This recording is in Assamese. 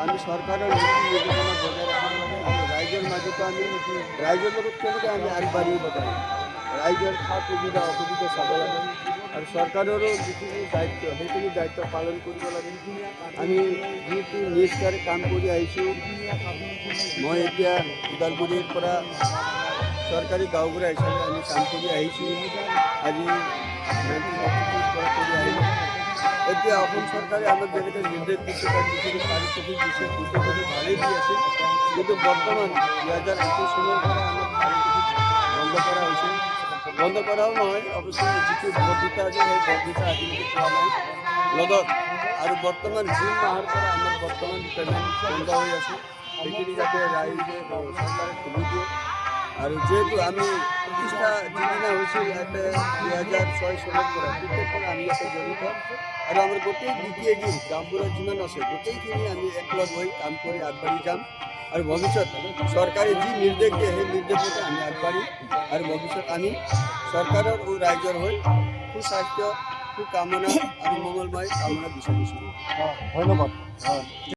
আমি সৰকাৰেৰ নীতি নিৰ্দেশনা বজায় ৰাখিব লাগে আৰু ৰাইজৰ মাজতো আমি ৰাইজৰ লগত কেনেকৈ আমি আগবাঢ়িব পাৰিম ৰাইজৰ সা সুবিধা অসুবিধা চাব লাগে আৰু চৰকাৰৰো যিখিনি দায়িত্ব সেইখিনি দায়িত্ব পালন কৰিব লাগে আমি যিটো নিষ্ঠাৰে কাম কৰি আহিছোঁ মই এতিয়া ওদালগুৰিৰ পৰা চৰকাৰী গাঁওবুঢ়া হিচাপে আমি কাম কৰি আহিছোঁ আজি 1982 পৰা কৰি আহিলোঁ এতিয়া অসম চৰকাৰে আমাক যেনেকৈ নিৰ্দেশ দিছে তাত যিখিনি পাৰিশ্ৰমিক দিছে গোটেইখিনি ভালেই দি আছে কিন্তু বৰ্তমান 2021 চনৰ পৰা আমাক পাৰিশ্ৰমিক বন্ধ কৰা হৈছে বন্ধ কৰাও নহয় অৱশ্যে যিটো বৰ্ধিতা আছে সেই বৰ্ধিতা আজিলৈকে পোৱা নাই লগত আৰু বৰ্তমান জুন মাহৰ পৰা আমাৰ বৰ্তমান পে'মেণ্ট বন্ধ হৈ আছে সেইখিনি যাতে ৰাইজে চৰকাৰে খুলি দিয়ে আৰু যেহেতু আমি প্ৰতিষ্ঠা যিদিনা হৈছিল ইয়াতে 2006 চনৰ পৰা তেতিয়াৰ পৰা আমি ইয়াতে জড়িত আৰু আমাৰ গোটেই BTAD গাঁওবোৰত যিমান আছে গোটেইখিনি আমি একলগ হৈ কাম কৰি আগবাঢ়ি যাম আৰু ভৱিষ্যত চৰকাৰে যি নিৰ্দেশ দিয়ে সেই নিৰ্দেশমতে আমি আগবাঢ়িম আৰু ভৱিষ্যত আমি চৰকাৰৰ আৰু ৰাইজৰ হৈ সুস্বাস্থ্য সুকামনা আৰু মংগলময় কামনা বিচাৰিছোঁ। ধন্যবাদ।